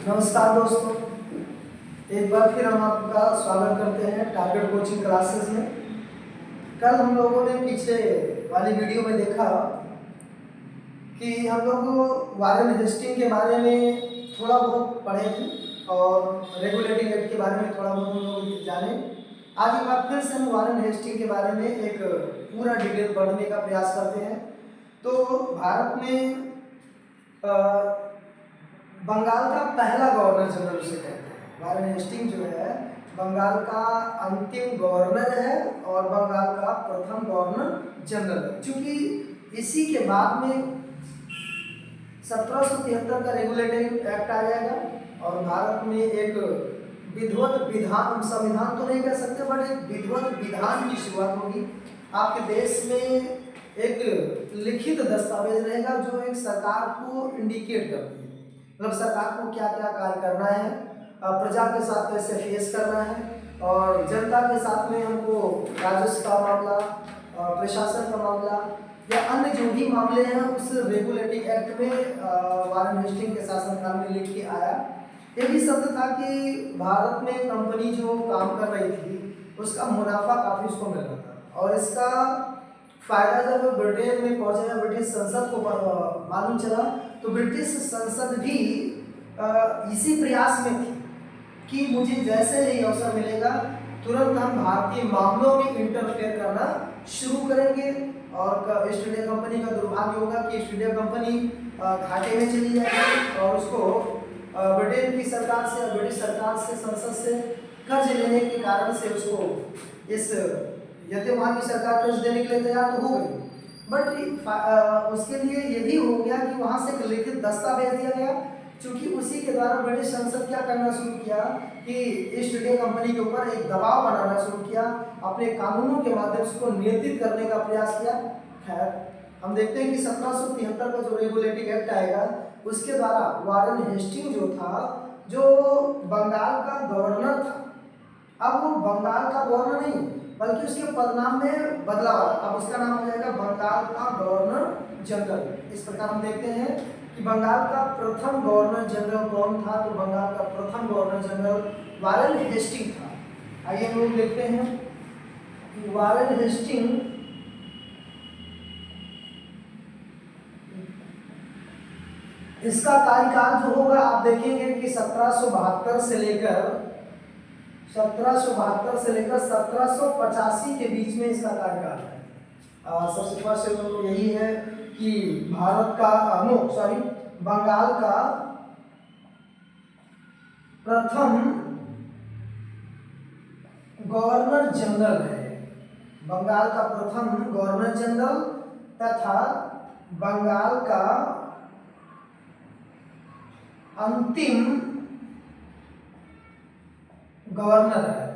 नमस्कार दोस्तों, एक बार फिर हम आपका स्वागत करते हैं टारगेट कोचिंग क्लासेस में। कल हम लोगों ने पीछे वाली वीडियो में देखा कि हम लोग वारेन हेस्टिंग के बारे में थोड़ा बहुत पढ़े थे और रेगुलेटिंग एक्ट के बारे में थोड़ा बहुत हम लोग जाने। आज एक बार फिर से हम वारेन हेस्टिंग के बारे में एक पूरा डिटेल पढ़ने का प्रयास करते हैं। तो भारत में बंगाल का पहला गवर्नर जनरल उसे कहते हैं। वारेन हेस्टिंग जो है बंगाल का अंतिम गवर्नर है और बंगाल का प्रथम गवर्नर जनरल है। चूंकि इसी के बाद में 1773 का रेगुलेटिंग एक्ट आ जाएगा और भारत में एक विधिवत विधान, संविधान तो नहीं कह सकते बट एक विधिवत विधान की शुरुआत होगी। आपके देश में एक लिखित दस्तावेज रहेगा जो एक सरकार को इंडिकेट करती है, मतलब सरकार को क्या क्या कार्य करना है, प्रजा के साथ कैसे फेस करना है और जनता के साथ में हमको राजस्व का मामला, प्रशासन का मामला या अन्य जो भी मामले हैं उस रेगुलेटिंग एक्ट में वारेन हेस्टिंग के शासनकाल में लिख के आया। ये भी सत्य था कि भारत में कंपनी जो काम कर रही थी उसका मुनाफा काफ़ी उसको मिल रहा था और इसका फायदा जब ब्रिटेन में पहुंचा या ब्रिटिश संसद को मालूम चला तो ब्रिटिश संसद भी इसी प्रयास में थी कि मुझे जैसे ही अवसर मिलेगा तुरंत हम भारतीय मामलों में इंटरफेयर करना शुरू करेंगे। और ईस्ट इंडिया कंपनी का दुर्भाग्य होगा कि ईस्ट इंडिया कंपनी घाटे में चली जाएगी और उसको ब्रिटेन की सरकार से, ब्रिटिश सरकार से, संसद से कर्ज लेने के कारण से उसको इस यद्यपि वहाँ की सरकार कर्ज देने के लिए तैयार तो हो गई बट उसके लिए ये भी हो गया कि वहाँ से एक लिखित दस्तावेज दिया गया। चूंकि उसी के द्वारा ब्रिटिश संसद क्या करना शुरू किया कि ईस्ट इंडिया कंपनी के ऊपर एक दबाव बनाना शुरू किया, अपने कानूनों के माध्यम से उसको नियंत्रित करने का प्रयास किया। खैर हम देखते हैं कि 1773 का जो रेगुलेटिंग एक्ट आएगा उसके द्वारा वारेन हेस्टिंग जो था, जो बंगाल का गवर्नर था, अब वो बंगाल का गवर्नर नहीं बल्कि उसके पदनाम में बदलाव, अब उसका नाम हो जाएगा बंगाल का गवर्नर जनरल। इस प्रकार हम देखते हैं कि बंगाल का प्रथम गवर्नर जनरल कौन था, तो बंगाल का प्रथम गवर्नर जनरल वारेन हेस्टिंग था। आइए हम लोग देखते हैं कि वारेन हेस्टिंग इसका कार्यकाल जो होगा आप देखेंगे कि 1772 से लेकर 1785 के बीच में इसका कार्यकाल है। सबसे फर्स्ट यही है कि भारत का बंगाल का प्रथम गवर्नर जनरल है। बंगाल का प्रथम गवर्नर जनरल तथा बंगाल का अंतिम गवर्नर है।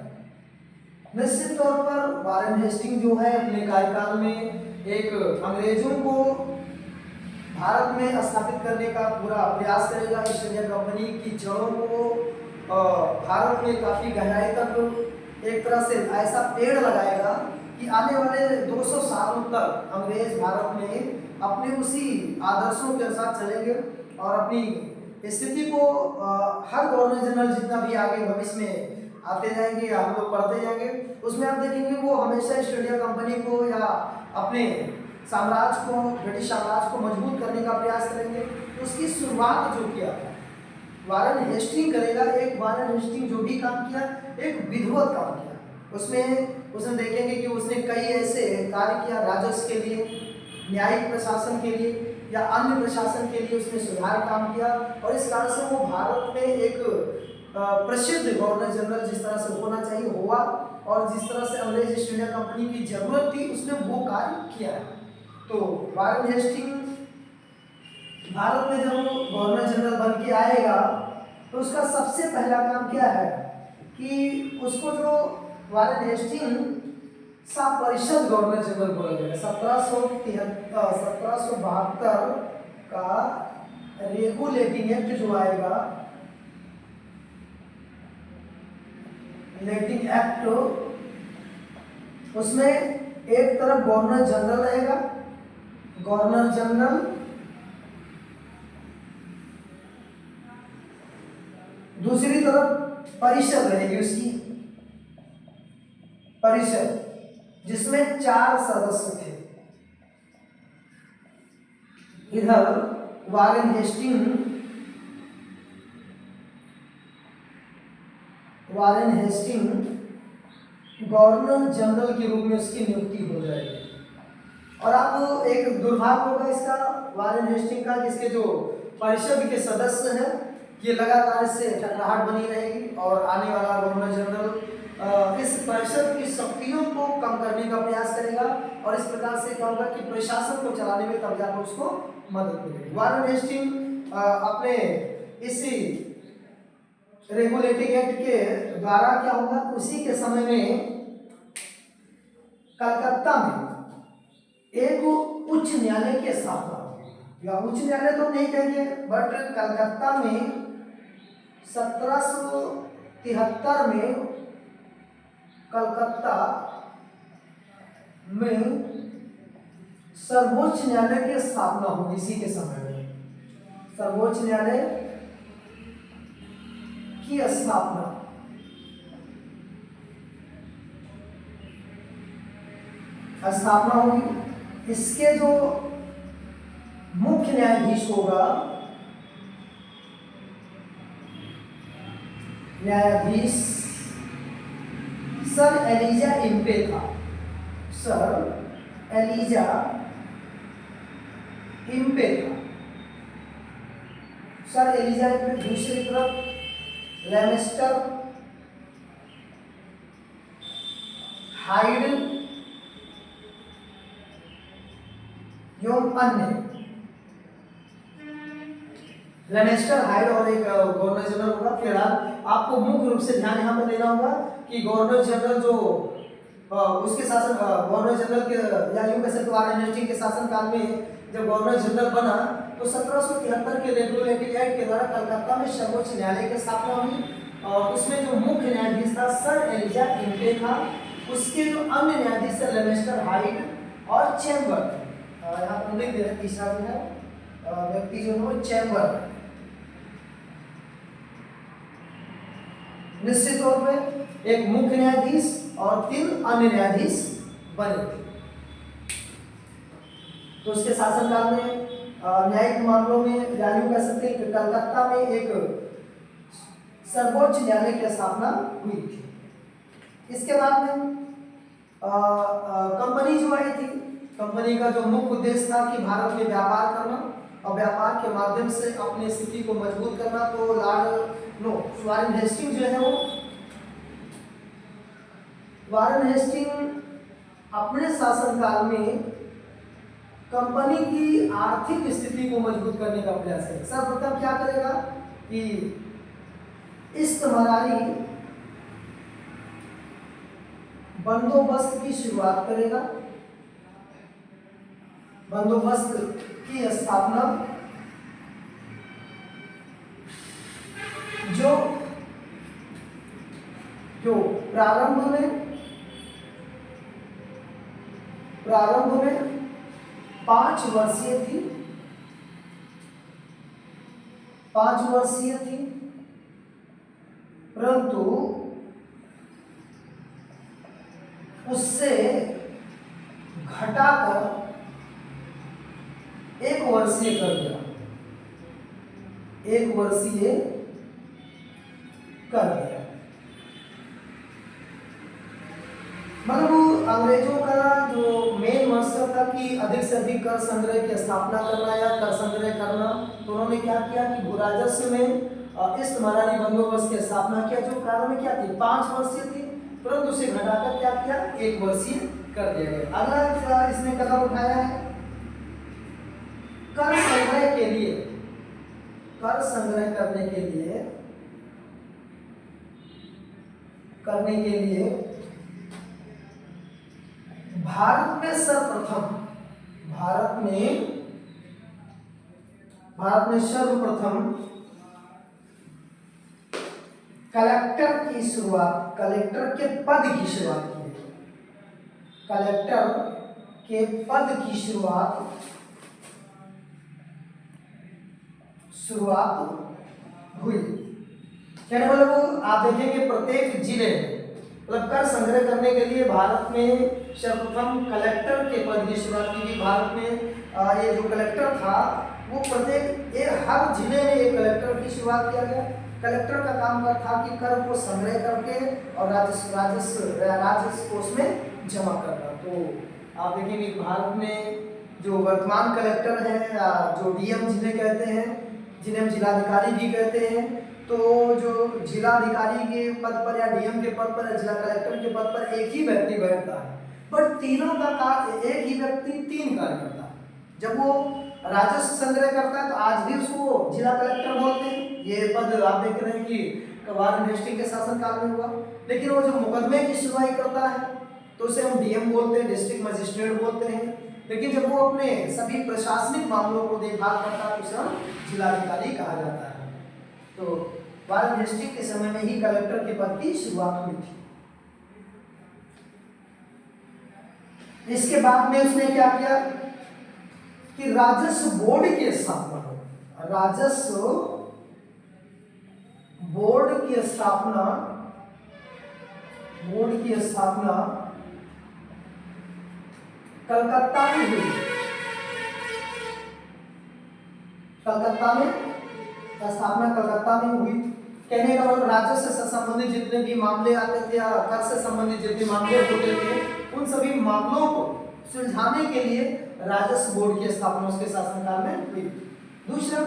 निश्चित तौर पर वारेन हेस्टिंग जो है अपने कार्यकाल में एक अंग्रेजों को भारत में स्थापित करने का पूरा प्रयास करेगा। ईस्ट इंडिया कंपनी की जड़ों को भारत में काफ़ी गहराई तक एक तरह से ऐसा पेड़ लगाएगा कि आने वाले 200 सालों तक अंग्रेज भारत में अपने उसी आदर्शों के साथ चलेंगे और अपनी स्थिति को हर गवर्नर जनरल जितना भी आगे भविष्य में आते जाएंगे या हम लोग पढ़ते जाएंगे उसमें आप देखेंगे वो हमेशा ईस्ट इंडिया कंपनी को या अपने साम्राज्य को, ब्रिटिश साम्राज्य को मजबूत करने का प्रयास करेंगे। उसकी शुरुआत जो किया वारेन हेस्टिंग करेगा, एक वारेन हेस्टिंग जो भी काम किया एक विधिवत काम किया। उसमें उसने देखेंगे कि उसने कई ऐसे कार्य किया राजस्व के लिए, न्यायिक प्रशासन के लिए या अन्य प्रशासन के लिए उसने सुधार काम किया और इस कारण से वो भारत में एक प्रसिद्ध गवर्नर जनरल जिस तरह से होना चाहिए हुआ और जिस तरह से अंग्रेज ईस्ट इंडिया कंपनी की जरूरत थी उसने वो कार्य किया है। तो वारेन हेस्टिंग भारत में जब गवर्नर जनरल बन के आएगा तो उसका सबसे पहला काम क्या है कि उसको जो वारेन हेस्टिंग परिषद गवर्नर जनरल बोला जाएगा। 1772 का रेगुलेटिंग एक्ट जो आएगा, रेगुलेटिंग एक्ट, उसमें एक तरफ गवर्नर जनरल रहेगा, गवर्नर जनरल दूसरी तरफ परिषद रहेगी उसकी, परिषद जिसमें 4 सदस्य थे। इधर वारेन हेस्टिंग गवर्नर जनरल के रूप में उसकी नियुक्ति हो जाएगी। और अब एक दुर्भाग्य होगा इसका वारेन हेस्टिंग का, जिसके जो परिषद के सदस्य हैं ये लगातार इससे टकराहट बनी रहेगी और आने वाला गवर्नर जनरल इस परिषद की शक्तियों को कम करने का प्रयास करेगा और इस प्रकार से क्या होगा कि प्रशासन को चलाने में तब जाकर उसको मदद मिलेगी। वारेन हेस्टिंग अपने इसी रेगुलेटिंग एक्ट के द्वारा क्या होगा, उसी के समय में कलकत्ता में एक उच्च न्यायालय की स्थापना होगी, या उच्च न्यायालय तो नहीं कहेंगे बट कलकत्ता में 1773 में कलकत्ता में सर्वोच्च न्यायालय की स्थापना होगी। इसी के समय में सर्वोच्च न्यायालय की स्थापना होगी। इसके जो मुख्य न्यायाधीश होगा, न्यायाधीश सर एलिजा इम्पे था। सर एलिजा इम्पे था। Sir Elijah Impey. दूसरी तरफ लेमेस्टर हाइड एवं अन्य। लेमेस्टर हाइड और एक गवर्नर जनरल होगा। फिलहाल आपको मुख्य रूप से ध्यान यहाँ पर देना होगा कि गवर्नर जनरल जो उसके शासन गवर्नर जनरल के या यूं कह सकते वारेन हेस्टिंग के शासन काल में जब गवर्नर जनरल बना तो 1773 के रेगुलेटिंग एक्ट के द्वारा कलकत्ता में सर्वोच्च न्यायालय की स्थापना हुई और उसमें जो मुख्य न्यायाधीश था सर एलिजा इम्पे था। उसके जो अन्य न्यायाधीश थे लेमेस्टर हाइड और चैम्बर थे। यहाँ पर लिख दे रहे तीसरा जो है व्यक्ति जो है वो चैम्बर। निश्चित तौर पे एक मुख्य न्यायाधीश और 3 अन्य न्यायाधीश बने थे। तो उसके शासनकाल में न्यायिक मामलों में यानी कह सकते हैं कि कलकत्ता में एक सर्वोच्च न्यायालय की स्थापना हुई थी। इसके बाद में कंपनी जो आई थी, कंपनी का जो मुख्य उद्देश्य था कि भारत में व्यापार करना और व्यापार के माध्यम से अपनी स्थिति को मजबूत करना। तो वारेन हेस्टिंग जो है वो वारेन हेस्टिंग अपने शासनकाल में कंपनी की आर्थिक स्थिति को मजबूत करने का प्रयास करेगा। सर्वप्रथम क्या करेगा कि इस्तमरारी बंदोबस्त की शुरुआत करेगा। बंदोबस्त की स्थापना जो प्रारंभ में 5 वर्षीय थी। 5 वर्षीय थी, परंतु उससे घटाकर 1 वर्षीय कर दिया। 1 वर्षीय कर दिया। मतलब अंग्रेजों का जो मेन मकसद था कि अधिक से अधिक कर संग्रह की स्थापना करना या कर संग्रह करना। तो उन्होंने क्या किया कि भू राजस्व में इस्तमरारी बंदोबस्त की स्थापना किया, जो प्रारंभ में क्या थी 5 वर्षीय थी, परंतु उसे घटाकर क्या किया 1 वर्षीय कर दिया गया। अगला इसने कदम उठाया है कर संग्रह के लिए, कर संग्रह करने के लिए भारत में सर्वप्रथम कलेक्टर के पद की शुरुआत की। कलेक्टर के पद की शुरुआत हुई। कहने मतलब आप देखेंगे प्रत्येक जिले में मतलब कर संग्रह करने के लिए भारत में सर्वप्रथम कलेक्टर के पद की शुरुआत की गई। भारत में ये जो कलेक्टर था वो प्रत्येक हर जिले में एक कलेक्टर की शुरुआत किया गया। कलेक्टर का काम कर था कि कर को संग्रह करके और राजस्व कोष में जमा करना। तो आप देखेंगे भारत में जो वर्तमान कलेक्टर है जो डीएम जिन्हें कहते हैं, जिन्हें हम जिलाधिकारी भी कहते हैं, तो जो जिलाधिकारी के पद पर या डीएम के पद पर या जिला कलेक्टर के पद पर एक ही व्यक्ति बैठता है, बट तीनों का कार्य एक ही व्यक्ति तीन कार्य करता है। जब वो राजस्व संग्रह करता है तो आज भी उसको जिला कलेक्टर बोलते हैं। ये पद आप देख रहे हैं कि वारेन हेस्टिंग के शासनकाल में हुआ। लेकिन वो जो मुकदमे की सुनवाई करता है तो उसे हम डीएम बोलते हैं, डिस्ट्रिक्ट मजिस्ट्रेट बोलते हैं। लेकिन जब वो अपने सभी प्रशासनिक मामलों को देखभाल करता है तो उसे हम जिलाधिकारी कहा जाता है। तो वारेन हेस्टिंग के समय में ही कलेक्टर के पद की शुरुआत हुई थी। इसके बाद में उसने क्या किया कि राजस्व बोर्ड की स्थापना हो। राजस्व बोर्ड की स्थापना कलकत्ता में हुई। कलकत्ता में स्थापना कलकत्ता में हुई। कहने का मतलब राजस्व से संबंधित जितने भी मामले आते थे या कर से संबंधित जितने मामले होते थे उन सभी मामलों को सुलझाने के लिए राजस्व बोर्ड की स्थापना उसके शासनकाल में हुई। दूसरा,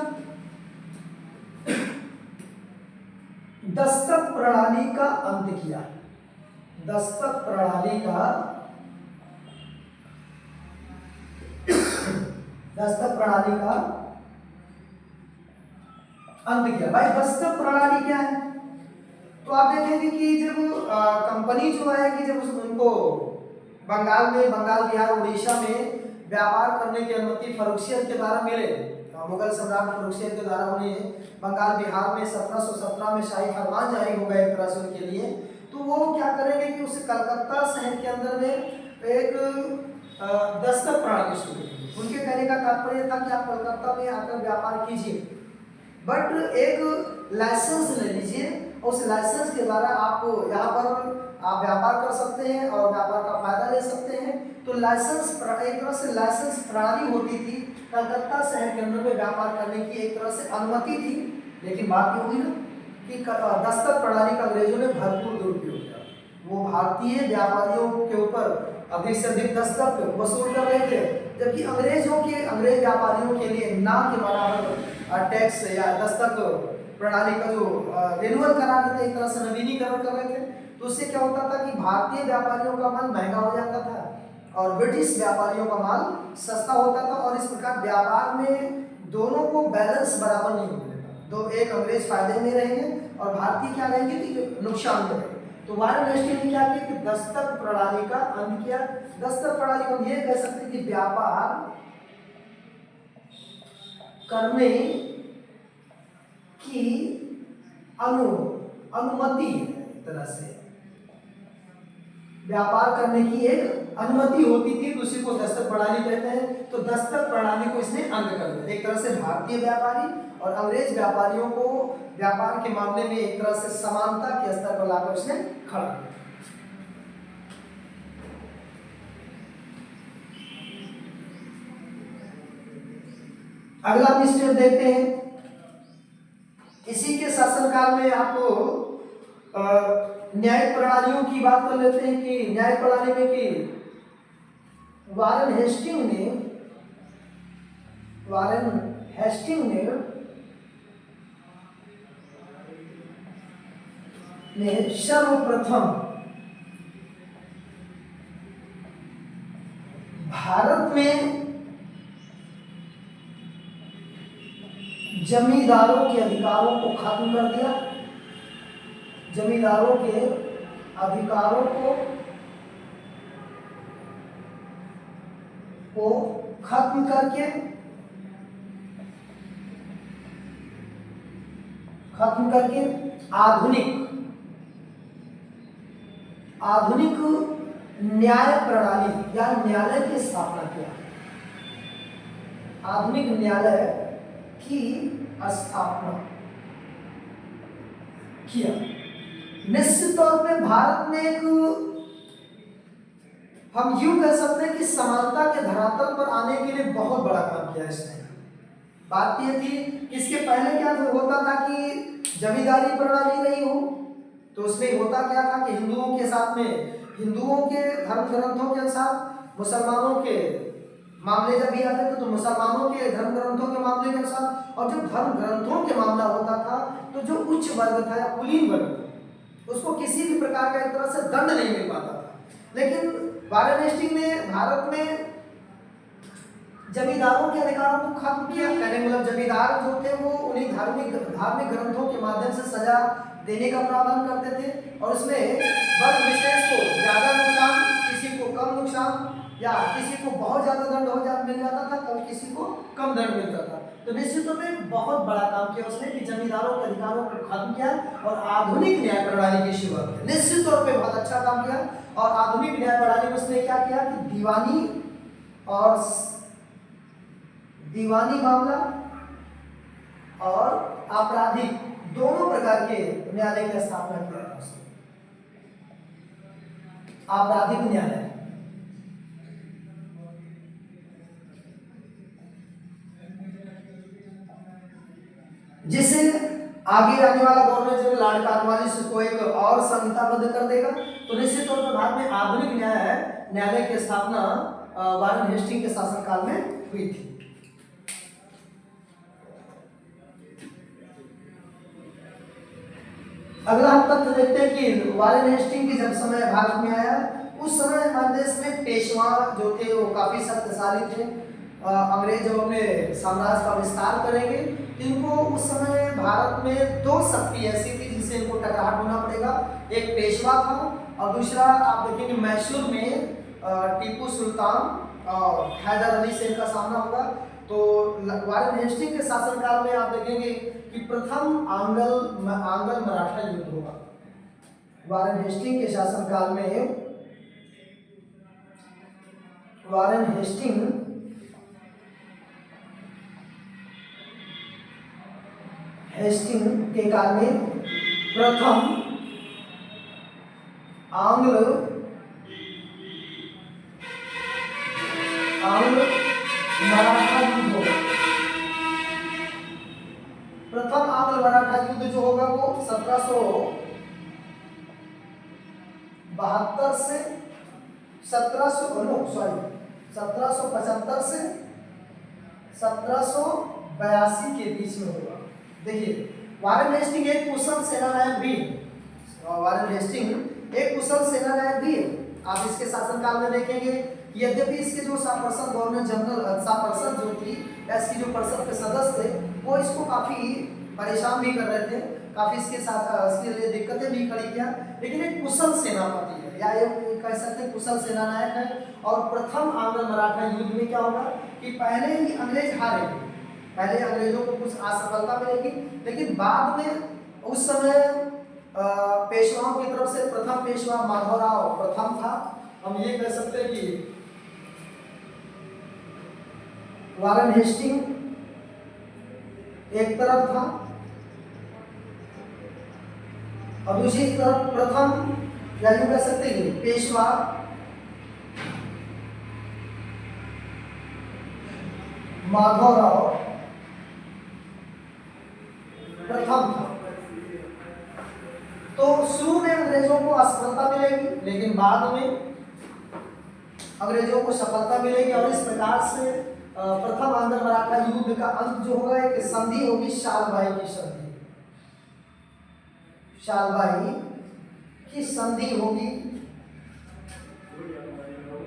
दस्तक प्रणाली का अंत किया। दस्तक प्रणाली का अंत किया। भाई दस्तक प्रणाली क्या है? तो आप देखेंगे कि जब कंपनी जो है कि जब उनको बंगाल, बिहार, उड़ीसा में व्यापार करने की अनुमति फर्रुखसियत के द्वारा मिले, मुगल सम्राट फर्रुखसियत के द्वारा उन्हें बंगाल बिहार में 1717 में शाही फरमान जारी होगा एक तरह से उनके लिए, तो वो क्या करेंगे कि उस कलकत्ता शहर के अंदर में एक दस्तक प्रणाली शुरू की। उनके कहने का तात्पर्य था कि आप कलकत्ता में आकर व्यापार कीजिए, बट एक लाइसेंस ले लीजिए, उस लाइसेंस के द्वारा आप यहाँ पर आप व्यापार कर सकते हैं और व्यापार का फायदा ले सकते हैं। तो लाइसेंस एक तरह से लाइसेंस प्रणाली होती थी। कलकत्ता शहर के अंदर में व्यापार करने की एक तरह से अनुमति थी। लेकिन बात ये हुई ना कि दस्तक प्रणाली का अंग्रेजों ने भरपूर दुरुपयोग किया। वो भारतीय व्यापारियों के ऊपर अधिक से अधिक दस्तक वसूल कर रहे थे, जबकि अंग्रेज व्यापारियों के लिए ना के बराबर टैक्स या दस्तक प्रणाली का जो रिन्यूअल करा रहे थे, एक तरह से नवीनीकरण कर रहे थे। तो उससे क्या होता था कि भारतीय व्यापारियों का माल महंगा हो जाता था और ब्रिटिश व्यापारियों का माल सस्ता होता था, और इस प्रकार व्यापार में दोनों को बैलेंस बराबर नहीं होने देता। दो एक अंग्रेज फायदे में रहेंगे और भारतीय क्या रहेंगे कि नुकसान में रहेंगे। तो वारेन हेस्टिंग्स ने क्या किया कि दस्तक प्रणाली का अंत किया। दस्तक प्रणाली को ये कह सकते हैं कि व्यापार करने की अनुमति है। एक तरह से व्यापार करने की एक अनुमति होती थी, तो उसी को दस्तक प्रणाली कहते हैं। तो दस्तक प्रणाली को इसने अंत कर दिया। एक तरह से भारतीय व्यापारी और अंग्रेज व्यापारियों को व्यापार के मामले में एक तरह से समानता के स्तर पर लाकर उसने खड़ा किया। अगला स्टेप देखते हैं। इसी के शासनकाल में आपको न्यायिक प्रणालियों की बात कर लेते हैं कि न्यायिक प्रणाली में कि वारेन हेस्टिंग ने सर्वप्रथम भारत में जमींदारों के अधिकारों को खत्म कर दिया। जमींदारों के अधिकारों को खत्म करके आधुनिक न्याय प्रणाली या न्यायालय की स्थापना किया। आधुनिक न्यायालय की स्थापना किया। निश्चित तौर पे भारत ने एक, हम यूं कह सकते हैं कि समानता के धरातल पर आने के लिए बहुत बड़ा काम किया इसने। बात यह थी, इसके पहले क्या होता था कि जमींदारी प्रणाली नहीं हो, तो उसमें होता क्या था कि हिंदुओं के साथ में, हिंदुओं के धर्म ग्रंथों के अनुसार मुसलमानों के मामले जब भी आते थे तो मुसलमानों के धर्म ग्रंथों के मामले के अनुसार, और जब धर्म ग्रंथों के मामला होता था तो जो उच्च वर्ग था या कुलीन वर्ग था उसको किसी भी प्रकार का एक तरह से दंड नहीं मिल पाता था। लेकिन वारेन हेस्टिंग ने भारत में जमींदारों के अधिकारों को खत्म किया। कहने मतलब जमींदार जो थे वो उन्हीं धार्मिक ग्रंथों के माध्यम से सजा देने का प्रावधान करते थे, और उसमें वर्ग विशेष को ज्यादा नुकसान, किसी को कम नुकसान, या किसी को बहुत ज्यादा दंड मिल जाता था, कल किसी को कम दंड मिलता था। तो निश्चित तौर पे बहुत बड़ा काम किया उसने कि जमींदारों के अधिकारों को खत्म किया और आधुनिक न्याय प्रणाली की शुरुआत की। निश्चित तौर पे बहुत अच्छा काम किया। और आधुनिक न्याय प्रणाली में उसने क्या किया कि दीवानी मामला और आपराधिक दोनों प्रकार के न्यायालय की स्थापना किया था उसने। आपराधिक न्यायालय, जिसे आगे आने वाला दौर में जब लॉर्ड कॉर्नवालिस को एक और संहिताबद्ध कर देगा, तो निश्चित तौर पर भारत में आधुनिक न्यायालय की स्थापना वारेन हेस्टिंग के शासनकाल में हुई थी। अगला हम तथ्य देखते हैं कि वारेन हेस्टिंग की जब समय भारत में आया, उस समय हमारे देश में पेशवा जो थे वो काफी शक्तिशाली थे। अंग्रेज जब अपने साम्राज्य का विस्तार करेंगे, इनको उस समय भारत में दो शक्ति ऐसी थी जिससे इनको टकराव होना पड़ेगा। एक पेशवा था और दूसरा आप देखेंगे मैसूर में टीपू सुल्तान और हैदर अली से इनका सामना होगा। तो वारेन हेस्टिंग के शासनकाल में आप देखेंगे कि प्रथम आंग्ल मराठा युद्ध होगा। वारेन हेस्टिंग के शासनकाल में वारेन हेस्टिंग के काल में प्रथम आंग्ल मराठा युद्ध होगा। प्रथम आंग्ल मराठा युद्ध जो होगा वो 1775 से 1775 से 1782 के बीच में होगा। देखिए वारेन हेस्टिंग एक कुशल सेनानायक भी है। वारेन हेस्टिंग एक कुशल सेनानायक भी है। आप इसके शासनकाल में देखेंगे यद्यपि इसके जो शासन गवर्नर जनरल शासन जो थी, इसकी जो परिषद के सदस्य थे वो इसको काफी परेशान भी कर रहे थे, काफी इसके साथ इसके लिए दिक्कतें भी खड़ी किया, लेकिन एक कुशल सेनापति है या एक कह सकते हैं कुशल सेनानायक है। और प्रथम आंग्ल मराठा युद्ध में क्या होगा कि पहले ही अंग्रेज हारेंगे, पहले अंग्रेजों को कुछ असफलता मिलेगी, लेकिन बाद में उस समय पेशवाओं की तरफ से प्रथम पेशवा माधवराव प्रथम था। हम ये कह सकते हैं कि वारेन हेस्टिंग एक तरफ था और दूसरी तरफ प्रथम या यूं कह सकते हैं पेशवा माधवराव प्रथम था। तो शुरू में अंग्रेजों को असफलता मिलेगी, लेकिन बाद में अंग्रेजों को सफलता मिलेगी और इस प्रकार से प्रथम आंग्ल मराठा युद्ध का अंत जो होगा एक संधि होगी, शालबाई की संधि। शालबाई की संधि होगी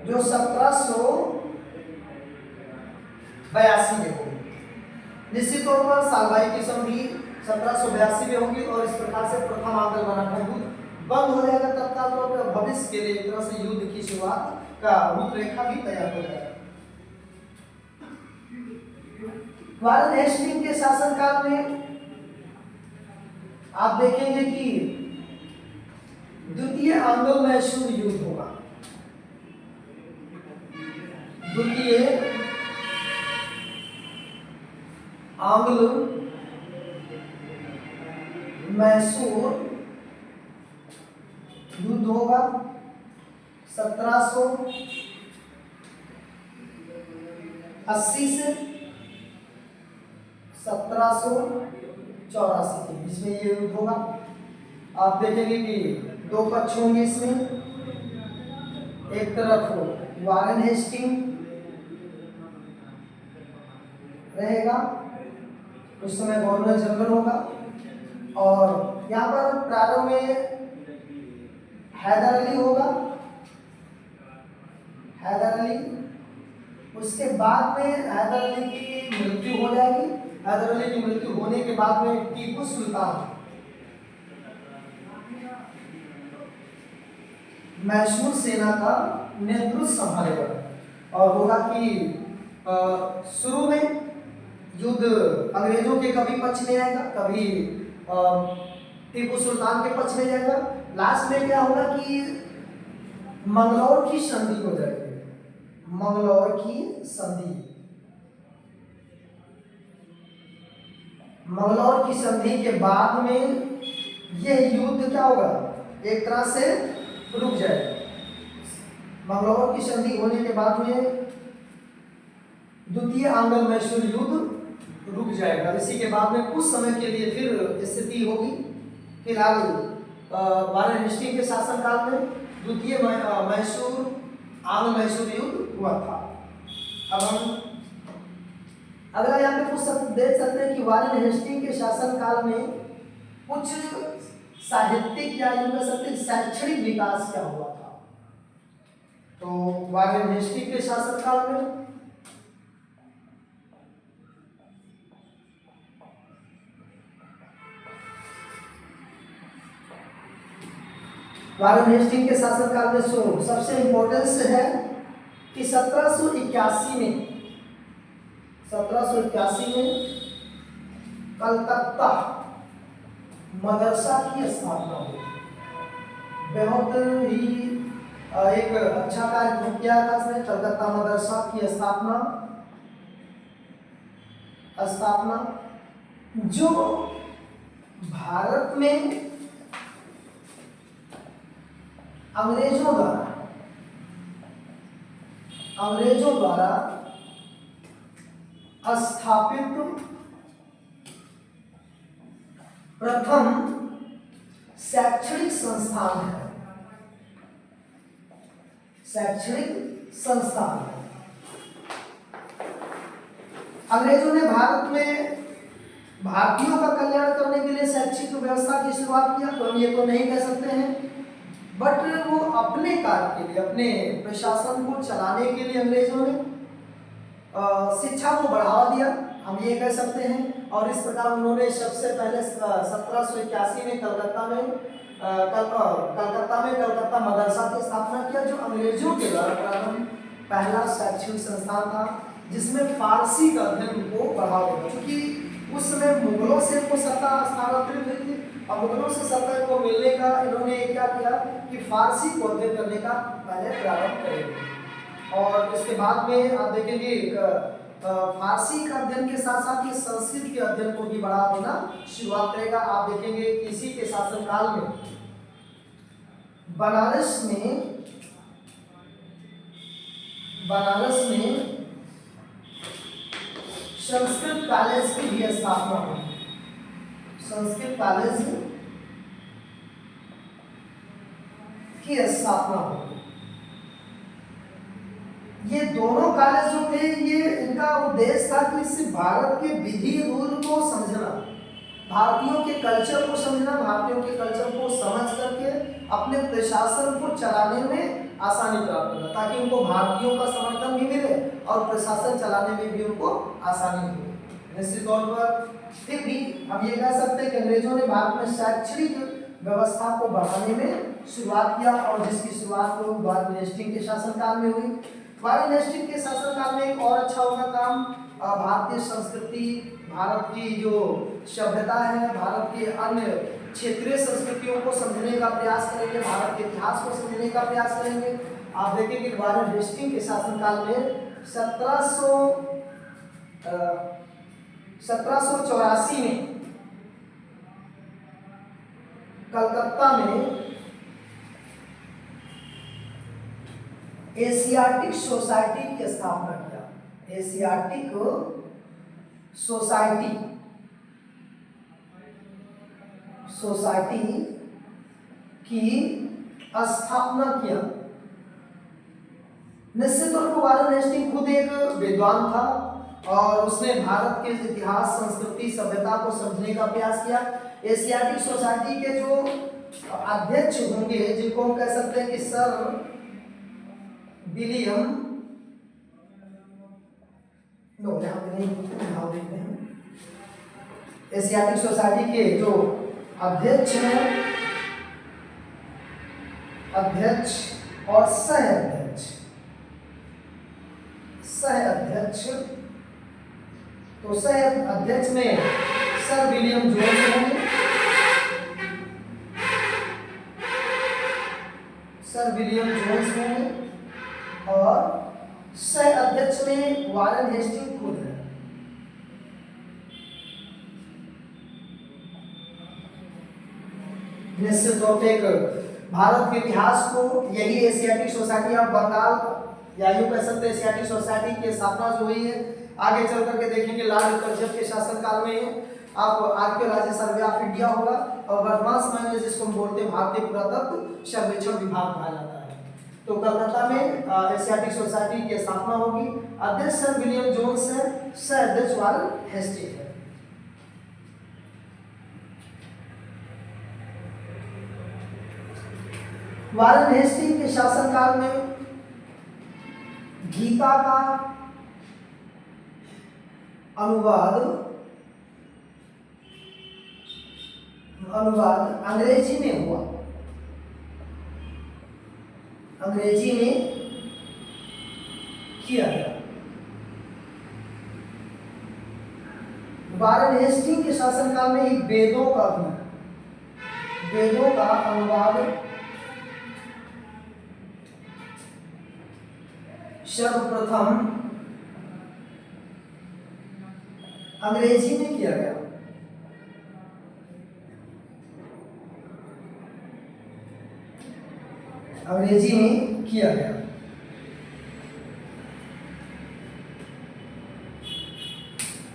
जो 1782 में होगी। निश्चित तौर पर शालबाई की संधि 1782 में होगी और इस प्रकार से प्रथम आंग्ल मराठा युद्ध बंद हो जाएगा। तत्काल तौर पर भविष्य के लिए एक तरह से युद्ध की शुरुआत का रूपरेखा भी तैयार हो जाएगा। वारेन हेस्टिंग के शासनकाल में आप देखेंगे कि द्वितीय आंग्ल मैसूर युद्ध होगा। द्वितीय आंग्ल मैसूर युद्ध होगा 1780 से 1784 के बीच में ये युद्ध होगा। आप देखेंगे कि दो पक्ष होंगे इसमें, एक तरफ वारेन हेस्टिंग रहेगा, उस समय गवर्नर जनरल होगा, और यहाँ पर प्रारंभ में हैदर अली होगा, हैदर अली। उसके बाद में हैदर अली की मृत्यु हो जाएगी। हैदर अली की मृत्यु होने के बाद में टीपू सुल्तान मैसूर सेना का नेतृत्व संभालेगा, और होगा कि शुरू में युद्ध अंग्रेजों के कभी पक्ष में आएगा, कभी टीपू सुल्तान के पक्ष में जाएगा। लास्ट में क्या होगा कि मंगलौर की संधि हो जाएगी, मंगलौर की संधि। मंगलौर की संधि के बाद में यह युद्ध क्या होगा, एक तरह से रुक जाएगा। मंगलौर की संधि होने के बाद में द्वितीय आंग्ल मैसूर युद्ध रुक जाएगा। इसी के बाद में कुछ समय के लिए फिर स्थिति होगी। फिलहाल वारेन हेस्टिंग के शासनकाल में द्वितीय मैसूर आंग्ल मैसूर युद्ध हुआ था। अब हम अगला यहाँ पे देख सकते हैं कि वारेन हेस्टिंग के शासनकाल में कुछ साहित्यिक या यूं कह सकते हैं शैक्षणिक विकास क्या हुआ था। तो वारेन हेस्टिंग के शासनकाल में वारेन हेस्टिंग के शासनकाल में सबसे इंपॉर्टेंस है कि 1781 में कलकत्ता मदरसा की स्थापना हुई। बहुत ही एक अच्छा कार्य किया था इसने, कलकत्ता मदरसा की स्थापना जो भारत में अंग्रेजों द्वारा स्थापित प्रथम शैक्षणिक संस्थान है, अंग्रेजों ने भारत में भारतीयों का कल्याण करने के लिए शैक्षिक व्यवस्था की शुरुआत किया, तो हम ये तो नहीं कह सकते हैं, बट वो अपने कार्य के लिए, अपने प्रशासन को चलाने के लिए अंग्रेजों ने शिक्षा को बढ़ावा दिया, हम ये कह सकते हैं। और इस प्रकार उन्होंने सबसे पहले 1781 में कलकत्ता में कलकत्ता मदरसा की स्थापना किया, जो अंग्रेजों के द्वारा प्रारंभ पहला शैक्षणिक संस्थान था, जिसमें फारसी का अध्ययन को बढ़ावा दिया। क्योंकि उस समय मुगलों से को सत्ता स्थानांतरित हुई थी, और मुगलों से सत्ता को मिलने का इन्होंने क्या किया कि फारसी को अध्ययन करने का पहले प्रारंभ करेंगे। और उसके बाद में आप देखेंगे फारसी का अध्ययन के साथ साथ ये संस्कृत के अध्ययन को भी बढ़ा देना शुरुआत करेगा। आप देखेंगे इसी के शासनकाल में बनारस में संस्कृत कॉलेज की भी स्थापना हुई, संस्कृत कॉलेज की स्थापना हुई। ये दोनों कॉलेज जो थे, ये इनका उद्देश्य था कि इससे भारत के विधि रूल को समझना, भारतीयों के कल्चर को समझना, भारतीयों के कल्चर को समझ करके अपने प्रशासन को चलाने में आसानी प्राप्त करना, ताकि उनको भारतीयों का समर्थन भी मिले और प्रशासन चलाने में भी उनको आसानी हो। निश्चित तौर पर फिर भी हम ये कह सकते हैं कि अंग्रेजों ने भारत में शैक्षणिक व्यवस्था को बढ़ाने में शुरुआत किया, और जिसकी शुरुआत वारेन हेस्टिंग के शासनकाल में हुई। वारेन हेस्टिंग के शासनकाल में एक और अच्छा होगा काम, भारतीय संस्कृति, भारत की जो सभ्यता है, भारत के अन्य क्षेत्रीय संस्कृतियों को समझने का प्रयास करेंगे, भारत के इतिहास को समझने का प्रयास करेंगे। आप देखेंगे वारेन हेस्टिंग के शासनकाल में 1784 में कलकत्ता में एशियाटिक सोसाइटी की स्थापना किया। एशियाटिक सोसाइटी की स्थापना किया। निश्चित तौर पर वारेन हेस्टिंग खुद एक विद्वान था और उसने भारत के इतिहास, संस्कृति, सभ्यता को समझने का प्रयास किया। एशियाटिक सोसाइटी के जो अध्यक्ष होंगे, जिनको हम कह सकते हैं कि सर विलियम, यहाँ पे नहीं देखते हैं, एशियाटिक सोसाइटी के जो अध्यक्ष हैं, अध्यक्ष और सह अध्यक्ष, तो सह अध्यक्ष में सर विलियम जोन्स होंगे, और सह अध्यक्ष में वारेन हेस्टिंग खुद है। निश्चित तौर पे भारत के इतिहास को यही एशियाटिक सोसाइटी ऑफ बंगाल, या यूं कह सकते हैं एशियाटिक सोसाइटी की स्थापना जो हुई है, आगे चल करके देखेंगे लॉर्ड कर्जत के शासनकाल में आप आर्कियोलॉजी सर्वे ऑफ इंडिया होगा, और वर्तमान समय में जिसको हम बोलते हैं भारतीय पुरातत्व सर्वेक्षण विभाग कहा जाता है। तो कलकत्ता में एशियाटिक सोसाइटी की स्थापना होगी। अध्यक्ष सर विलियम जोन्स है, सह अध्यक्ष वारेन हेस्टिंग है। वारेन हेस्टिंग के शासनकाल में गीता का अनुवाद अंग्रेजी में हुआ, अंग्रेजी में किया गया। वारेन हेस्टिंग के शासनकाल में ही वेदों का अनुवाद सर्वप्रथम अंग्रेजी में किया गया। अंग्रेजी में किया गया।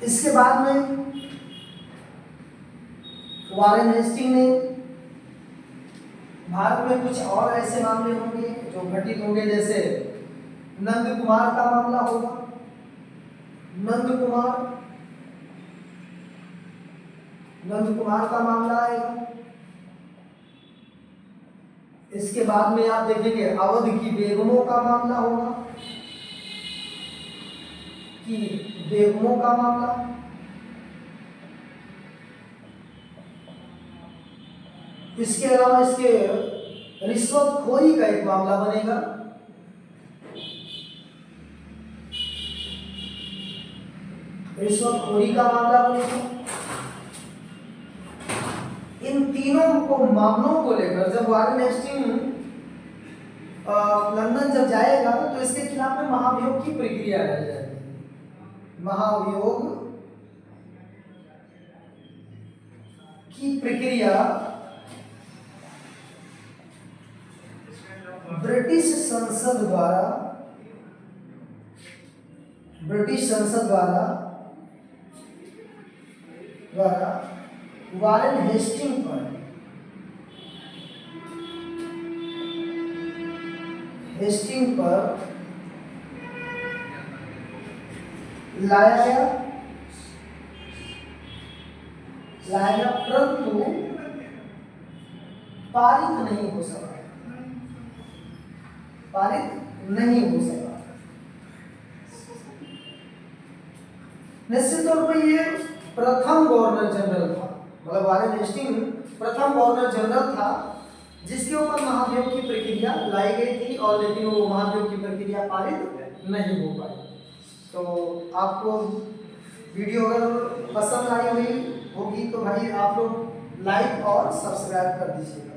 इसके बाद में वारेन हेस्टिंग ने भारत में कुछ और ऐसे मामले होंगे जो घटित होंगे, जैसे नंद कुमार का मामला होगा। नंद कुमार का मामला आएगा। इसके बाद में आप देखेंगे अवध की बेगमों का मामला होगा, इसके अलावा इसके रिश्वतखोरी का एक मामला बनेगा। रिश्वतखोरी का मामला बनेगा। इन तीनों को मामलों को लेकर जब वारेन हेस्टिंग लंदन जब जाएगा तो इसके खिलाफ में महाभियोग की प्रक्रिया रह जाएगी। महाभियोग की प्रक्रिया ब्रिटिश संसद द्वारा वारेन हेस्टिंग पर लाया गया, परंतु पारित नहीं हो सका। निश्चित तौर पर ये प्रथम गवर्नर जनरल था, मतलब वारेन हेस्टिंग प्रथम गवर्नर जनरल था जिसके ऊपर महाभियोग की प्रक्रिया लाई गई थी, और लेकिन वो महाभियोग की प्रक्रिया पारित नहीं हो पाई। तो आपको वीडियो अगर पसंद आई होगी तो भाई आप लोग लाइक और सब्सक्राइब कर दीजिएगा।